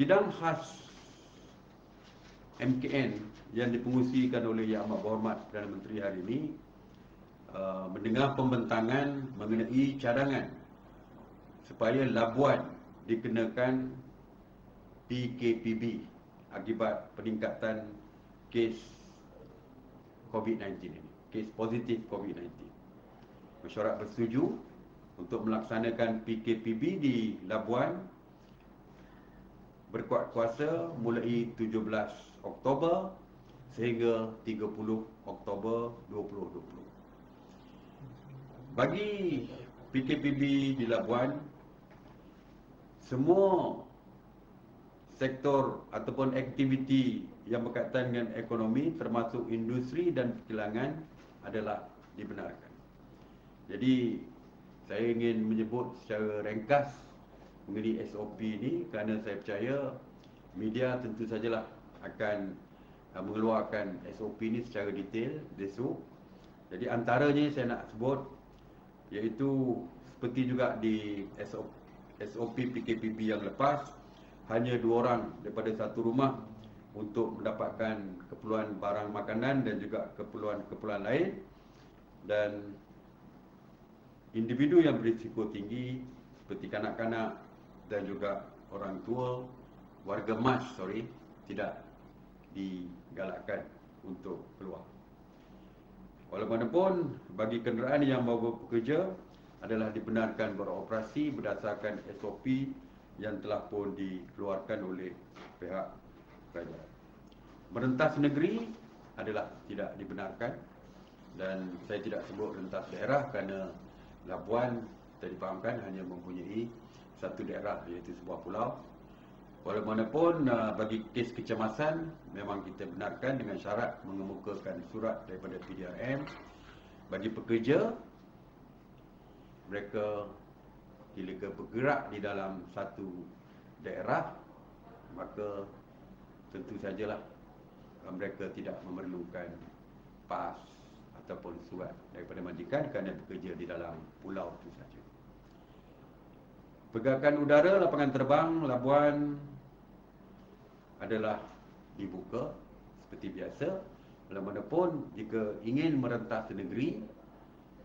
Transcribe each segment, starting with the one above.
Sidang khas MKN yang dipengusikan oleh Yang Amat Berhormat Perdana Menteri hari ini mendengar pembentangan mengenai cadangan supaya Labuan dikenakan PKPB akibat peningkatan kes COVID-19 ini, kes positif COVID-19. Mesyuarat bersetuju untuk melaksanakan PKPB di Labuan berkuat kuasa mulai 17 Oktober sehingga 30 Oktober 2020. Bagi PKPB di Labuan, semua sektor ataupun aktiviti yang berkaitan dengan ekonomi termasuk industri dan perkilangan adalah dibenarkan. Jadi saya ingin menyebut secara ringkas mengenai SOP ini kerana saya percaya media tentu sajalah akan mengeluarkan SOP ini secara detail besok. Jadi antaranya saya nak sebut iaitu seperti juga di SOP PKPB yang lepas, hanya 2 orang daripada satu rumah untuk mendapatkan keperluan barang makanan dan juga keperluan lain, dan individu yang berisiko tinggi seperti kanak-kanak dan juga orang tua, warga mas tidak digalakkan untuk keluar. Walaupun bagi kenderaan yang membawa pekerja adalah dibenarkan beroperasi berdasarkan SOP yang telah pun dikeluarkan oleh pihak kerajaan. Merentas negeri adalah tidak dibenarkan, dan saya tidak sebut rentas daerah kerana Labuan kita difahamkan hanya mempunyai satu daerah iaitu sebuah pulau. Walaupun bagi kes kecemasan memang kita benarkan dengan syarat mengemukakan surat daripada PDRM. Bagi pekerja, mereka bila bergerak di dalam satu daerah, maka tentu sajalah mereka tidak memerlukan PAS ataupun surat daripada majikan kerana bekerja di dalam pulau itu saja. Pergerakan udara lapangan terbang Labuan adalah dibuka seperti biasa. Walaupun jika ingin merentas negeri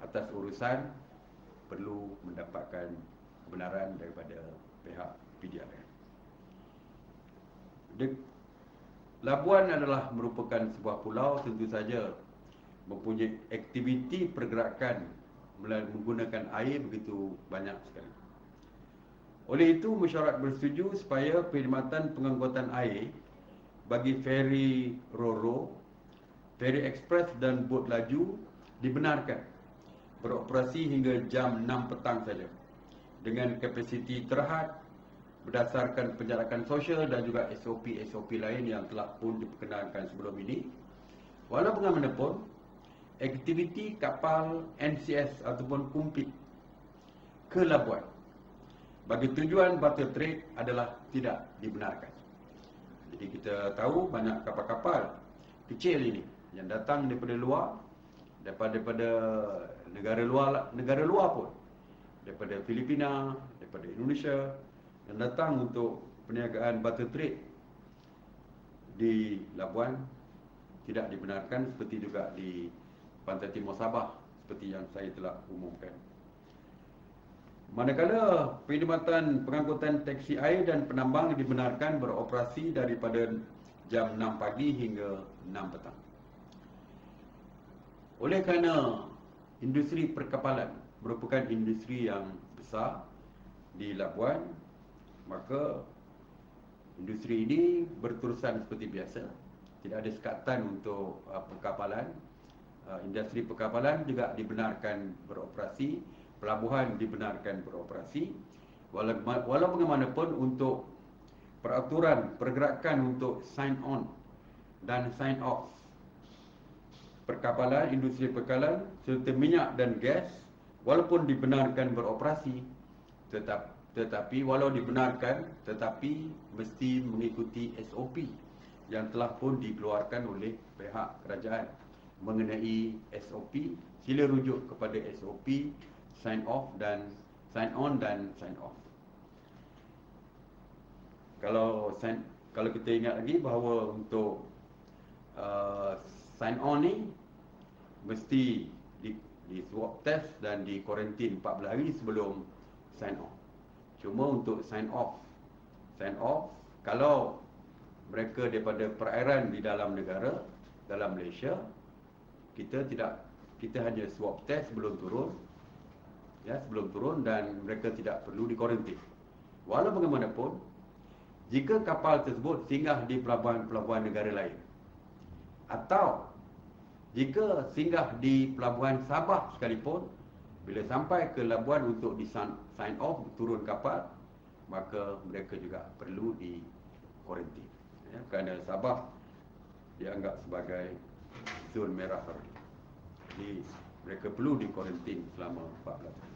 atas urusan perlu mendapatkan kebenaran daripada pihak PDRM. Labuan adalah merupakan sebuah pulau, tentu saja mempunyai aktiviti pergerakan menggunakan air begitu banyak sekali. Oleh itu, mesyuarat bersetuju supaya perkhidmatan pengangkutan air bagi feri Roro, feri ekspres dan bot laju dibenarkan beroperasi hingga jam 6 petang saja dengan kapasiti terhad berdasarkan penjarakan sosial dan juga SOP lain yang telah pun diperkenalkan sebelum ini. Walau bagaimanapun, aktiviti kapal NCS ataupun kumpit ke Labuan bagi tujuan barter trade adalah tidak dibenarkan. Jadi kita tahu banyak kapal-kapal kecil ini yang datang daripada luar, daripada negara luar pun, daripada Filipina, daripada Indonesia, yang datang untuk perniagaan barter trade di Labuan tidak dibenarkan, seperti juga di Pantai Timur Sabah seperti yang saya telah umumkan. Manakala perkhidmatan pengangkutan teksi air dan penambang dibenarkan beroperasi daripada jam 6 pagi hingga 6 petang. Oleh kerana industri perkapalan merupakan industri yang besar di Labuan, maka industri ini berterusan seperti biasa. Tidak ada sekatan untuk perkapalan. Industri perkapalan juga dibenarkan beroperasi, pelabuhan dibenarkan beroperasi. Walau bagaimanapun untuk peraturan pergerakan untuk sign on dan sign off perkapalan, industri perkapalan serta minyak dan gas, walaupun dibenarkan beroperasi, tetapi walau dibenarkan, tetapi mesti mengikuti SOP yang telah pun dikeluarkan oleh pihak kerajaan mengenai SOP. Sila rujuk kepada SOP sign on dan sign off. Kalau kita ingat lagi bahawa untuk sign on ni mesti di swab test dan di kuarantin 14 hari sebelum sign on. Cuma untuk sign off kalau mereka daripada perairan di dalam negara, dalam Malaysia, kita hanya swab test sebelum turun dan mereka tidak perlu di kuarantin. Walau bagaimanapun, jika kapal tersebut singgah di pelabuhan negara lain, atau jika singgah di pelabuhan Sabah sekalipun, bila sampai ke labuan untuk di sign off turun kapal, maka mereka juga perlu di kuarantin, kerana Sabah dianggap sebagai zon merah. Jadi mereka perlu di kuarantin selama 14 hari.